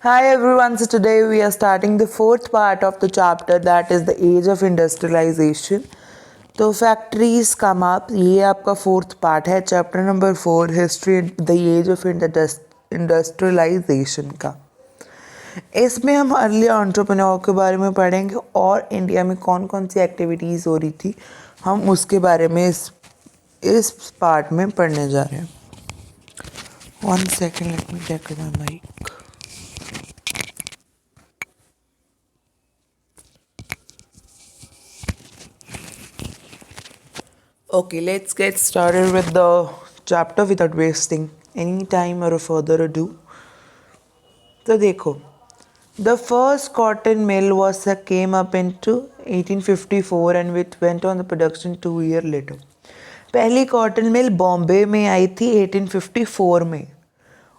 Hi everyone, so today we are starting the fourth part of the chapter that is the age of industrialization. तो factories come up ये आपका fourth part है chapter number 4 history the age of industrialization का। इसमें हम early entrepreneur के बारे में पढ़ेंगे और इंडिया में कौन कौन सी एक्टिविटीज़ हो रही थी हम उसके बारे में इस पार्ट में पढ़ने जा रहे हैं। 1 second, let me check my mic. Okay, let's get started with the chapter without wasting any time or further ado. तो देखो, the first cotton mill came up into 1854 and it went on the production 2 years later. पहली cotton mill Bombay में आई थी 1854 में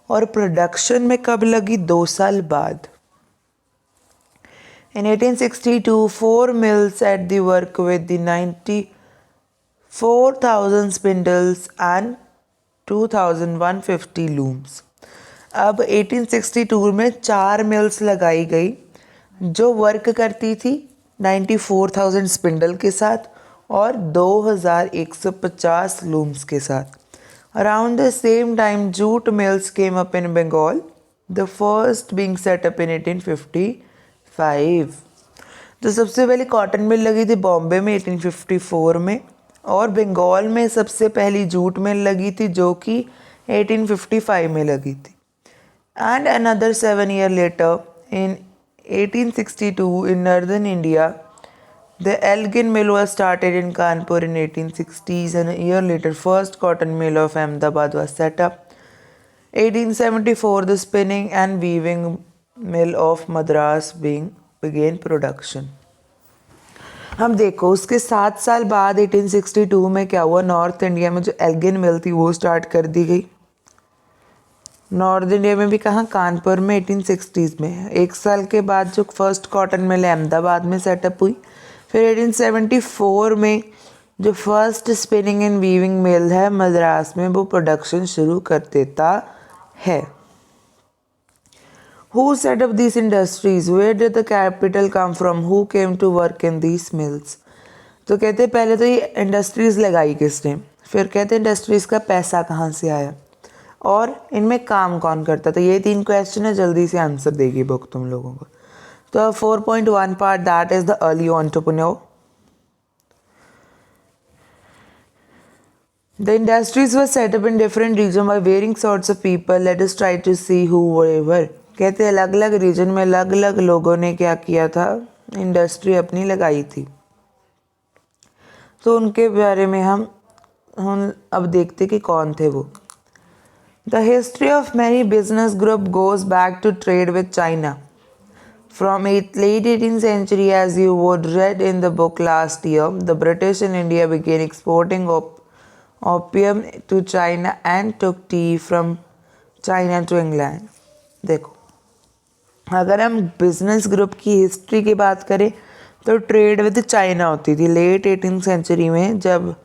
और production में कब लगी 2 साल बाद। In 1862, 4 mills at the work with the 94,000 spindles and 2,150 looms. अब 1862 में 4 मिल्स लगाई गई जो वर्क करती थी 94,000 स्पिंडल के साथ और 2,150 लूम्स के साथ। Around the same time, jute mills came up in Bengal, the first being set up in 1855. तो सबसे पहली कॉटन मिल लगी थी बॉम्बे में 1854 में और बंगाल में सबसे पहली जूट मिल लगी थी जो कि 1855 में लगी थी। And another 7 years later in 1862 in northern India, the Elgin mill was started in Kanpur in 1860s and a year later first cotton mill of Ahmedabad was set up. 1874 the spinning and weaving mill of Madras began production. हम देखो उसके 7 साल बाद 1862 में क्या हुआ, north India में जो एल्गिन मिल थी वो स्टार्ट कर दी गई। नॉर्थ इंडिया में भी कहाँ, कानपुर में 1860s में। 1 साल के बाद जो फर्स्ट कॉटन मिल अहमदाबाद में सेटअप हुई। फिर 1874 में जो फर्स्ट स्पिनिंग एंड वीविंग मिल है मद्रास में वो प्रोडक्शन शुरू कर देता है। Who set up these industries? Where did the capital come from? Who came to work in these mills? तो कहते हैं पहले तो ये इंडस्ट्रीज़ लगाई किसने, फिर कहते हैं इंडस्ट्रीज़ का पैसा कहाँ से आया और इनमें काम कौन करता। तो ये 3 क्वेश्चन है, जल्दी से आंसर देगी बुक तुम लोगों को। तो 4.1 part that is the early entrepreneur. The industries were set up in different regions by varying sorts of people. Let us try to see who were. कहते हैं अलग अलग रीजन में अलग अलग लोगों ने क्या किया था, इंडस्ट्री अपनी लगाई थी। तो उनके बारे में हम अब देखते कि कौन थे वो। The history of many business group goes back to trade with China. From late 18th century, as you would read in the book last year, the British in India began exporting opium to China and took tea from China to England. देखो, अगर हम business group की history की बात करें तो trade with China होती थी लेट 18th सेंचुरी में। जब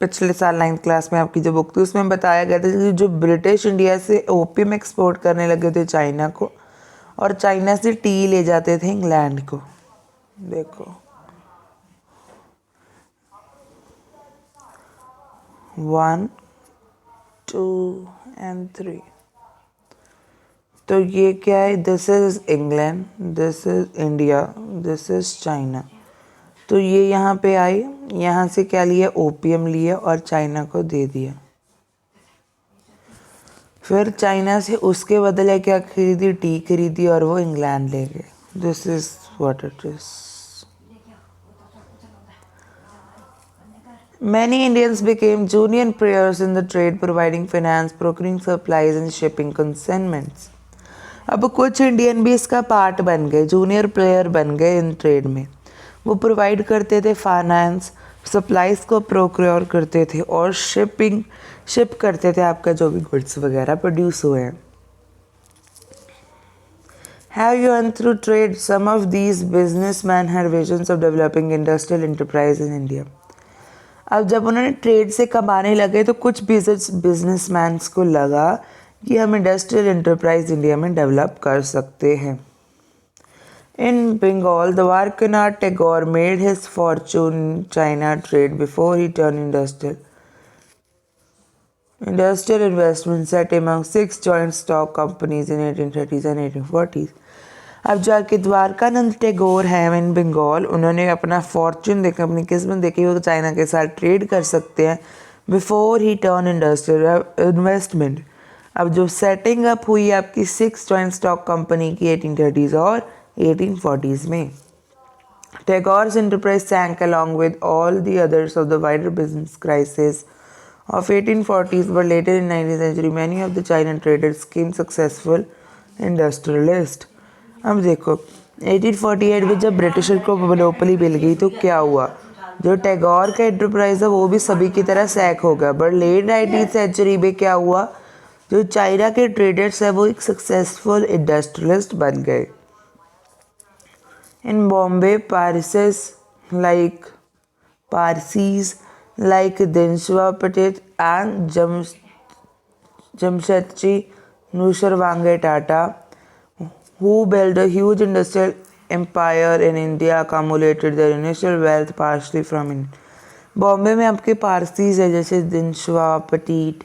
पिछले साल 9th क्लास में आपकी जो बुक थी उसमें बताया गया था कि जो ब्रिटिश इंडिया से ओपियम एक्सपोर्ट करने लगे थे चाइना को और चाइना से टी ले जाते थे इंग्लैंड को। देखो 1, 2 and 3। तो ये क्या है, this is England, this is India, this is China. तो ये यहाँ पे आए, यहाँ से क्या लिया, ओपियम लिया और चाइना को दे दिया। फिर चाइना से उसके बदले क्या खरीदी, टी खरीदी और वो इंग्लैंड ले गए। This is what it is. Many Indians became junior players in the trade, providing finance, procuring supplies and shipping consignments. अब कुछ इंडियन भी इसका पार्ट बन गए, जूनियर प्लेयर बन गए इन ट्रेड में। वो प्रोवाइड करते थे फाइनेंस, सप्लाइज को प्रोक्योर करते थे और शिप करते थे आपका जो भी गुड्स वगैरह प्रोड्यूस हुए हैं। Have you earned through trade? Some of these businessmen had visions of developing industrial enterprise in India. अब जब उन्होंने ट्रेड से कमाने लगे तो कुछ बिजनेसमैन्स को लगा कि हम इंडस्ट्रियल एंटरप्राइज इंडिया में डेवलप कर सकते हैं। In Bengal, Devarkanath Tagore made his fortune in China trade before he turned industrial. Industrial investment set among 6 joint stock companies in 1830s and 1840s. अब जाके द्वारकानंद टैगोर हैं इन बंगाल, उन्होंने अपना फॉर्चून देखा, अपनी किस्मत देखी वो चाइना के साथ ट्रेड कर सकते हैं before he turn industrial investment. अब जो सेटिंग अप हुई आपकी 6 जॉइंट स्टॉक कंपनी की 1830s और 1840s में। Tagore's enterprise sank along with all the others of the wider business crisis of 1840s, but later in 19th century many of the China traders became successful industrialists. अब देखो 1848 में जब britisher को monopoly मिल गई तो क्या हुआ, जो टैगोर का एंटरप्राइज है वो भी सभी की तरह सैक हो गया। बट लेट 19th सेंचुरी में क्या हुआ, जो चाइना के ट्रेडर्स है वो एक सक्सेसफुल इंडस्ट्रियलिस्ट बन गए। In Bombay, Parsis like Dinshwa Patit and Jamshedji Nusharwange Tata, who built a huge industrial empire in India, accumulated their initial wealth partially from it. Bombay में आपके पारसीज है जैसे दिनशवा पटीट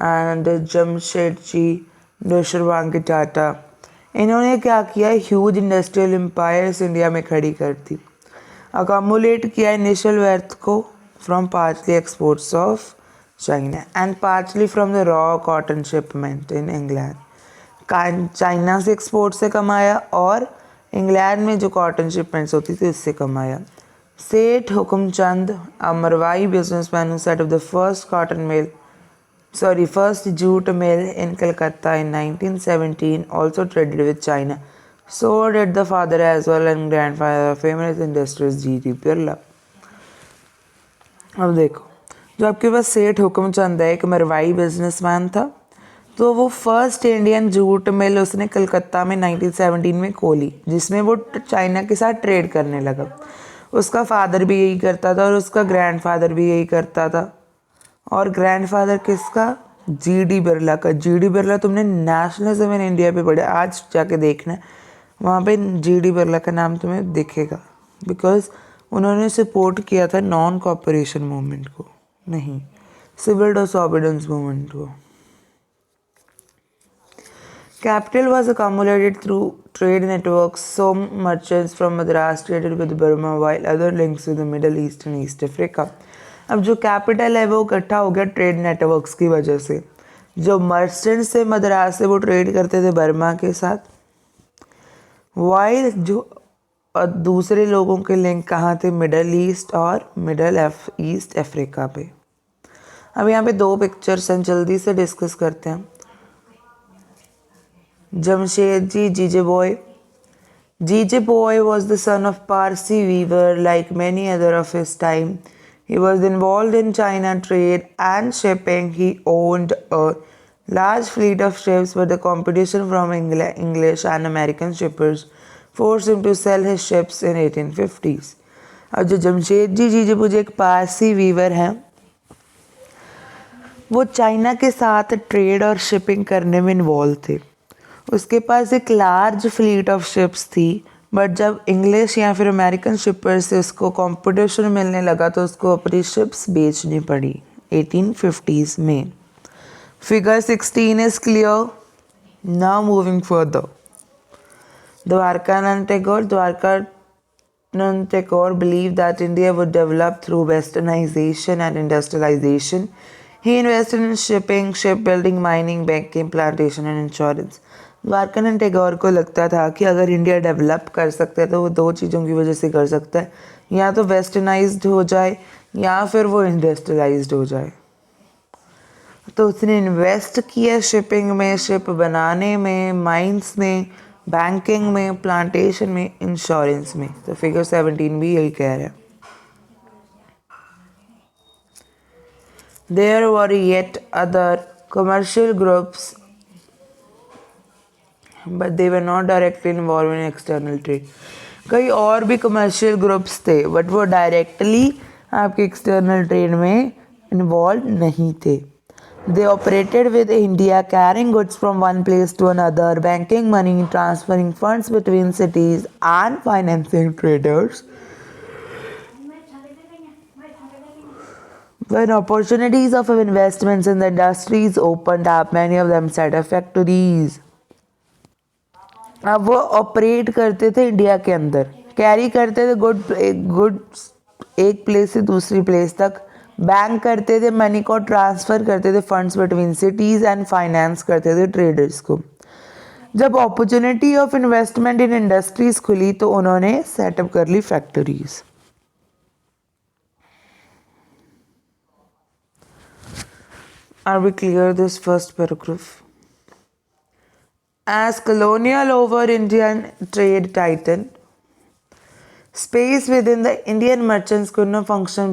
एंड जमशेदजी नूशरवांगे टाटा, इन्होंने क्या किया, ह्यूज इंडस्ट्रियल एम्पायर्स इंडिया में खड़ी कर दी। अकामुलेट किया इनिशियल वेल्थ को from partly exports of China and partly from the raw cotton shipment in England. China से एक्सपोर्ट से कमाया और इंग्लैंड में जो कॉटन शिपमेंट्स होती थी उससे कमाया। सेठ Hukumchand, a Marwai businessman who set up the first jute mill in Calcutta in 1917, also traded with China. So did the father as well and grandfather of famous industrialist G.D. Birla. अब देखो, जो आपके पास सेठ हुकुमचंद है, एक मरवाई बिजनेसमैन था, तो वो फर्स्ट इंडियन जूट मिल उसने कलकत्ता में 1917 में खोली, जिसमें वो चाइना के साथ ट्रेड करने लगा। उसका फादर भी यही करता था और उसका ग्रैंडफादर भी यही करता था। और ग्रैंडफादर किसका, जीडी बिरला का। जीडी बिरला तुमने नेशनलिज्म इन इंडिया पे पढ़ा, आज जाके देखना वहाँ पे जीडी बिरला का नाम तुम्हें दिखेगा, बिकॉज उन्होंने सपोर्ट किया था नॉन कॉपरेशन मूवमेंट को, नहीं सिविल डिसोबीडियंस मूवमेंट को। Capital was accumulated through trade networks. Some merchants from Madras traded with Burma while other links with the Middle East and East Africa. अब जो capital है वो इकट्ठा हो गया ट्रेड नेटवर्क्स की वजह से। जो मर्चेंट्स से मद्रास से वो ट्रेड करते थे बर्मा के साथ, वाइल जो दूसरे लोगों के लिंक कहाँ थे, मिडल ईस्ट और मिडल ईस्ट अफ्रीका पे। अब यहाँ पे 2 पिक्चर्स हैं, जल्दी से डिस्कस करते हैं। Jamshedji Jijeboy. Jijeboy was the son of Parsi weaver like many other of his time. He was involved in China trade and shipping. He owned a large fleet of ships, but the competition from English and American shippers forced him to sell his ships in 1850s. अब जो जमशेदजी जीजेबोय एक Parsi Weaver हैं, वो China के साथ trade और shipping करने में इन्वॉल्व थे। उसके पास एक लार्ज फ्लीट ऑफ शिप्स थी, बट जब इंग्लिश या फिर अमेरिकन शिपर से उसको कंपटीशन मिलने लगा तो उसको अपनी शिप्स बेचनी पड़ी 1850s में। Figure 16 is clear. Now moving further. Dwarkanath Tagore believed that India would develop through westernization and industrialization. He invested in shipping, shipbuilding, mining, banking, plantation and insurance. Dwarkanath Tagore को लगता था कि अगर इंडिया डेवलप कर सकता है तो वो 2 चीज़ों की वजह से कर सकता है, या तो वेस्टर्नाइज्ड हो जाए या फिर वो इंडस्ट्रियलाइज्ड हो जाए। तो उसने इन्वेस्ट किया शिपिंग में, शिप बनाने में, माइंस में, बैंकिंग में, प्लांटेशन में, इंश्योरेंस में। तो फिगर 17 भी यही कह रहा है। There were yet other commercial groups, but they were not directly involved in external trade. कई और भी कमर्शियल ग्रुप्स थे, बट वो डायरेक्टली आपके एक्सटर्नल ट्रेड में इन्वॉल्व नहीं थे। They operated with India, carrying goods from one place to another, banking money, transferring funds between cities, and financing traders. When opportunities of investments in the industries opened up, many of them set a factories. अब वो operate करते थे India के अंदर, carry करते थे goods एक place से दूसरी प्लेस तक, बैंक करते थे मनी को, ट्रांसफ़र करते थे funds between cities and finance करते थे ट्रेडर्स को. जब opportunity of investment in industries खुली तो उन्होंने सेटअप कर ली factories. Are we clear this first paragraph? As colonial over Indian trade tightened, space within the Indian merchants could not function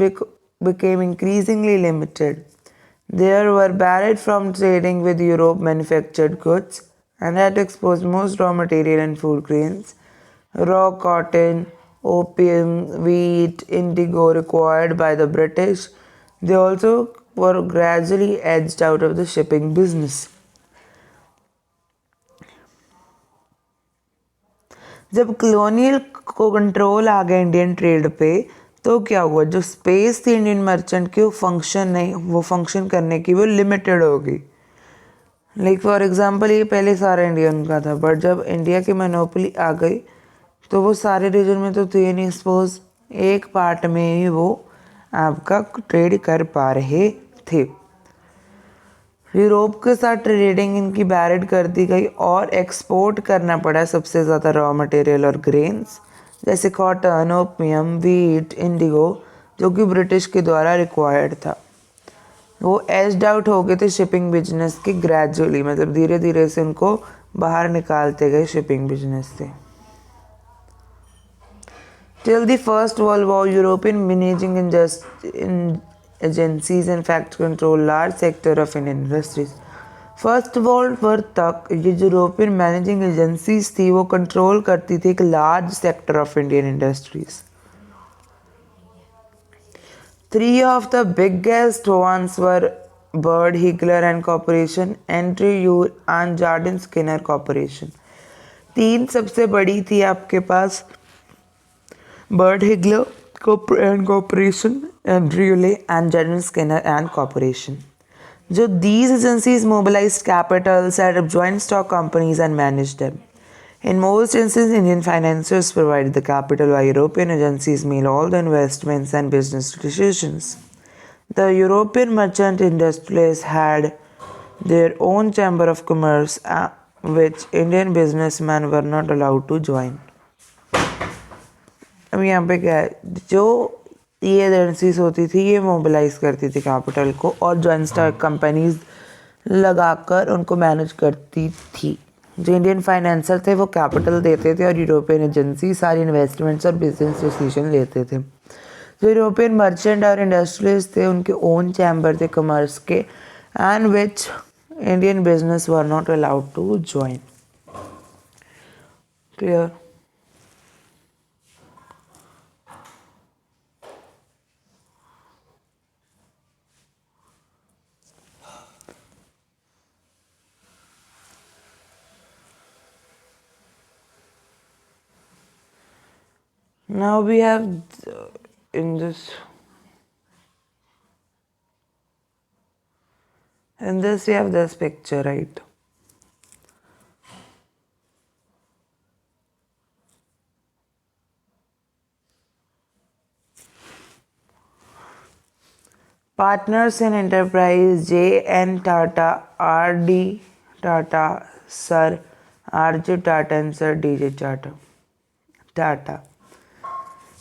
became increasingly limited. There were barred from trading with Europe manufactured goods and had exposed most raw material and food grains, raw cotton, opium, wheat, indigo required by the British. They also were gradually edged out of the shipping business. जब colonial को control आ गया Indian trade पे तो क्या हुआ, जो space थी Indian merchant की वो फंक्शन करने की वो लिमिटेड हो गई. लाइक फॉर एग्जांपल ये पहले सारा इंडियन का था, बट जब इंडिया की मोनोपोली आ गई तो वो सारे रीजन में तो थे नहीं, सपोज एक पार्ट में ही वो आपका ट्रेड कर पा रहे थे. यूरोप के साथ ट्रेडिंग इनकी बैरिड कर दी गई और एक्सपोर्ट करना पड़ा सबसे ज़्यादा रॉ मटेरियल और ग्रेन्स जैसे कॉटन, ओपियम, वीट, इंडिगो, जो कि ब्रिटिश के द्वारा रिक्वायर्ड था. वो एज्ड आउट हो गए थे शिपिंग बिजनेस के ग्रेजुअली, मतलब धीरे धीरे से उनको बाहर निकालते गए शिपिंग बिजनेस से. Till the First World War, European managing agencies in fact control large sector of Indian industries. First world war तक ये जो यूरोपियन मैनेजिंग एजेंसीज थी वो कंट्रोल करती थी एक large sector of Indian industries. Three of the biggest ones were Bird, Higler and Corporation, Andrew and Jardine Skinner Corporation. तीन सबसे बड़ी थी आपके पास, Bird, Higler and Corporation, Andrew and Jardine Skinner and Corporation. So these agencies mobilized capital, set up joint stock companies and managed them. In most instances, Indian financiers provided the capital while European agencies made all the investments and business decisions. The European merchant industrialists had their own chamber of commerce, which Indian businessmen were not allowed to join. अब यहाँ पे क्या है, जो ये agencies होती थी ये मोबिलाइज करती थी कैपिटल को और जॉइंट स्टॉक कंपनीज लगाकर उनको मैनेज करती थी. जो इंडियन फाइनेंसर थे वो कैपिटल देते थे और यूरोपियन एजेंसी सारी इन्वेस्टमेंट्स और बिजनेस डिसीजन लेते थे. जो यूरोपियन मर्चेंट और इंडस्ट्रियलिस्ट थे उनके ओन चैम्बर थे कॉमर्स के, and which Indian business were not allowed to join. Clear? Now we have in this we have this picture, right? Partners in enterprise J.N. Tata, R.D. Tata, Sir R.J. Tata and Sir D.J. Tata.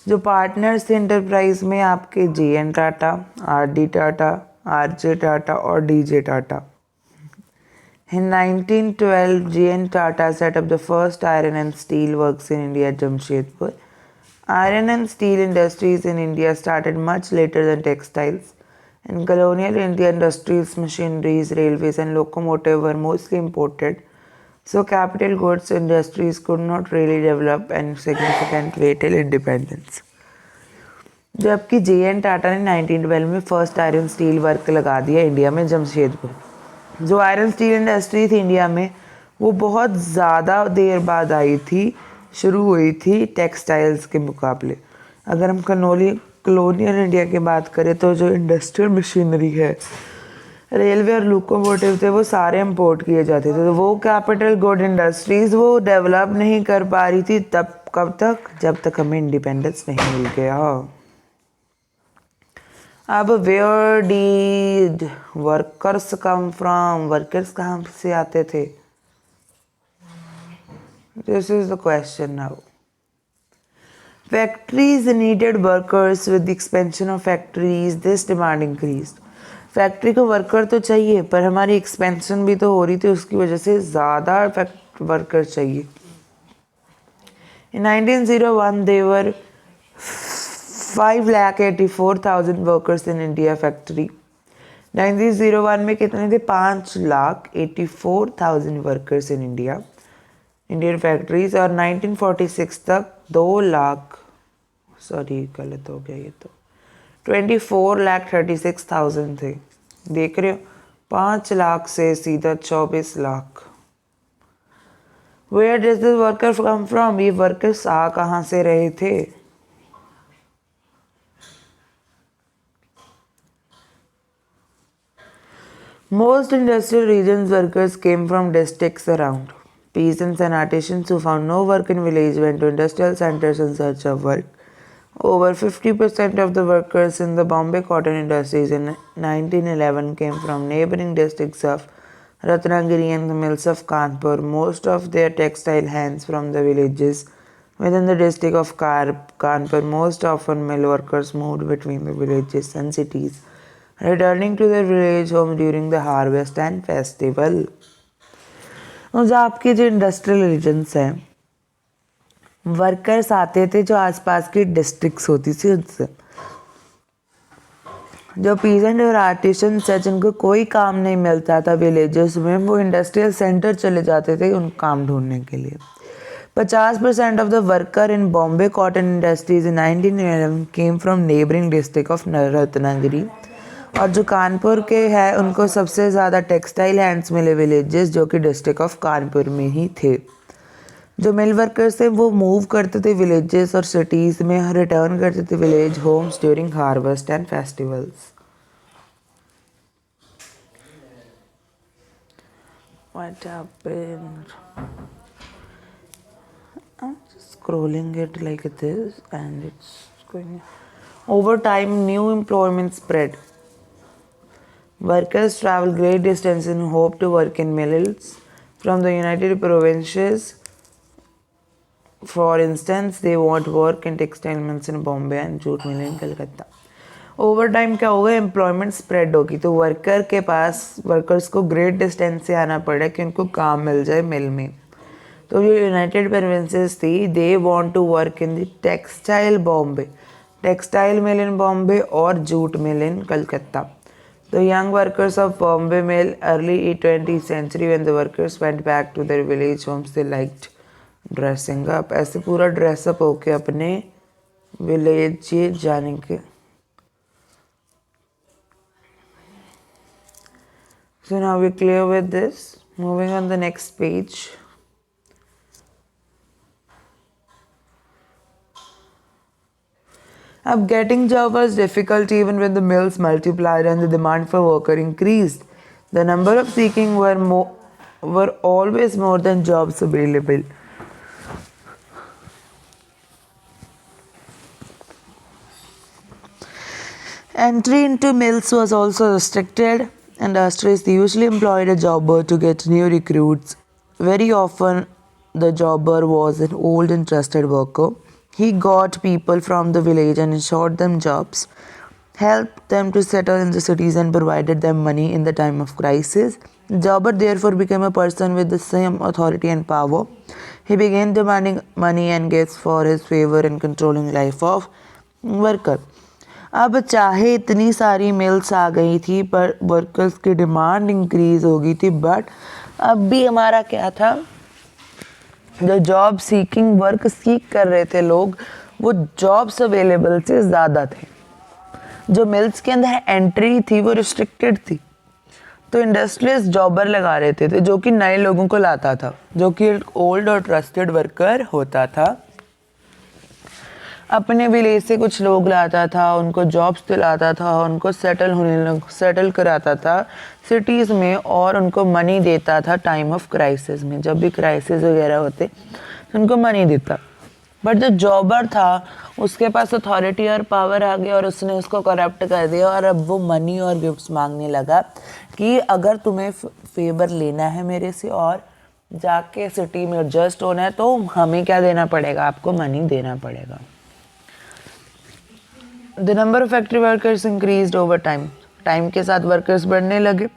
जो partners थे enterprise में आपके J.N. Tata, R.D. Tata, R.J. Tata और D.J. Tata. In 1912, J.N. Tata set up the first iron and steel works in India at Jamshedpur. Iron and steel industries in India started much later than textiles. In colonial India, industries, machineries, railways and locomotives were mostly imported. So capital goods industries could not really develop any significant way till independence. जबकि JN Tata ने 1912 में first iron steel work लगा दिया India में जमशेदपुर। जो iron steel industry थी India में वो बहुत ज़्यादा देर बाद आई थी, शुरू हुई थी टेक्सटाइल्स के मुकाबले। अगर हम कॉलोनियल इंडिया की बात करें तो जो इंडस्ट्रियल मशीनरी है, रेलवे और लोकोमोटिव थे, वो सारे इंपोर्ट किए जाते थे। तो वो कैपिटल गुड इंडस्ट्रीज़ वो डेवलप नहीं कर पा रही थी तब कब तक, जब तक हमें इंडिपेंडेंस नहीं मिल गया। अब where did workers come from, workers कहाँ से आते थे? This is the question now. Factories needed workers. With the expansion of factories, this demand increased. Factory को वर्कर तो चाहिए पर हमारी एक्सपेंशन भी तो हो रही थी, उसकी वजह से ज़्यादा वर्कर चाहिए। In 1901 there were 5,84,000 workers in India factory. 1901 में कितने थे? 5,84,000 वर्कर्स इन इंडियन फैक्ट्रीज। और 1946 तक 2 लाख, सॉरी गलत हो गया ये तो, 24,36,000 थे। देख रहे हो, 5 लाख से सीधा 24 lakh. Where does this worker come from? ये वर्कर्स आ कहाँ से रहे थे? Most industrial regions workers came from districts around. Peasants and artisans who found no work in village went to industrial centers in search of work. Over 50% of the workers in the Bombay cotton industries in 1911 came from neighboring districts of Ratnagiri and the mills of Kanpur. Most of their textile hands from the villages within the district of Kanpur. Most often mill workers moved between the villages and cities, returning to their village home during the harvest and festival. जो आपके जो industrial regions हैं, workers आते थे जो आसपास की districts होती थी उनसे। जो पीजेंट और आर्टिशंस हैं जिनको कोई काम नहीं मिलता था विलेजेस में, वो इंडस्ट्रियल सेंटर चले जाते थे उन काम ढूंढने के लिए। 50% of the worker in Bombay cotton industries in 1911 came from neighbouring district of Ratnagiri. और जो कानपुर के हैं उनको सबसे ज़्यादा टेक्सटाइल हैंड्स मिले विलेजेस, जो कि डिस्ट्रिक्ट ऑफ कानपुर में ही थे। जो मिल वर्कर्स थे वो मूव करते थे विलेजेस और सिटीज़ में, रिटर्न करते थे village homes during harvest and festivals. What happened? I'm just scrolling it like this and it's going. Over time, new employment spread. Workers travel great distance in hope to work in mills from the United Provinces. For instance, they want work in textile mills in Bombay and jute mill in Calcutta. Over time क्या होगा? Employment spread होगी, तो workers को great distance से आना पड़ा कि उनको काम मिल जाए मिल में। तो जो यूनाइटेड प्रोविंसेस थी, they want to work in the textile Bombay, textile mill in Bombay और jute mill in Calcutta. The young workers of Bombay Mill, early 20th century, when the workers went back to their village homes, they liked dressing up. ऐसे पूरा dress up होके अपने village जाने के। So now we're clear with this. Moving on the next page. अब getting job was difficult even when the mills multiplied and the demand for worker increased. The number of seeking were always more than jobs available. Entry into mills was also restricted. Industries usually employed a jobber to get new recruits. Very often, the jobber was an old and trusted worker. He got people from the village and ensured them jobs, helped them to settle in the cities and provided them money in the time of crisis. Jobber therefore became a person with the same authority and power. He began demanding money and gifts for his favor and controlling life of worker. अब चाहे इतनी सारी mills आ गई थी पर workers की demand increase हो गई थी, बट अब भी हमारा क्या था, जो जॉब सीकिंग वर्क सीख कर रहे थे लोग, वो जॉब्स अवेलेबल से ज़्यादा थे। जो मिल्स के अंदर एंट्री थी वो रिस्ट्रिक्टेड थी, तो इंडस्ट्रियलिस्ट जॉबर लगा रहे थे जो कि नए लोगों को लाता था, जो कि एक ओल्ड और ट्रस्टेड वर्कर होता था, अपने विलेज से कुछ लोग लाता था, उनको जॉब्स दिलाता था, उनको सेटल कराता था सिटीज़ में, और उनको मनी देता था टाइम ऑफ क्राइसिस में। जब भी क्राइसिस वगैरह होते तो उनको मनी देता। बट जो जॉबर था उसके पास अथॉरिटी और पावर आ गया और उसने उसको करप्ट कर दिया, और अब वो मनी और गिफ्ट्स मांगने लगा कि अगर तुम्हें फेवर लेना है मेरे से और जाके सिटी में एडजस्ट होना है तो हमें क्या देना पड़ेगा, आपको मनी देना पड़ेगा। The number of factory workers increased over time. Time के साथ वर्कर्स बढ़ने लगे.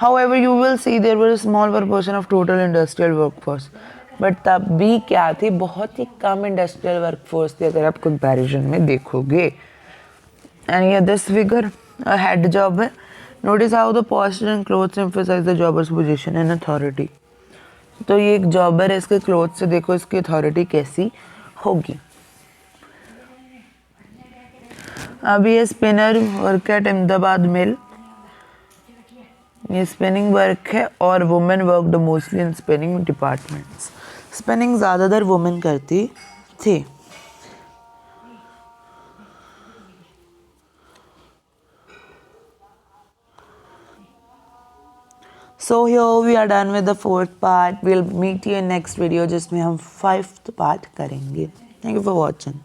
However, you will see there was a small proportion of total industrial workforce. But तब भी क्या थी, बहुत ही कम इंडस्ट्रियल वर्कफोर्स थी अगर आप कंपैरिजन में देखोगे. एंड ये दिस फिगर हेड जॉब है. Notice how the posture and clothes emphasize the jobber's position and authority. तो ये एक जॉबर है, इसके क्लोथ से देखो इसकी अथॉरिटी कैसी होगी. अभी ये स्पिनर वर्क एट अहमदाबाद मिल, ये स्पिनिंग वर्क है और women worked mostly in spinning departments. Spinning ज़्यादातर वुमेन करती थी. So here we are done with the 4th part. We'll meet you in next video जिसमें हम 5th part करेंगे. Thank you for watching.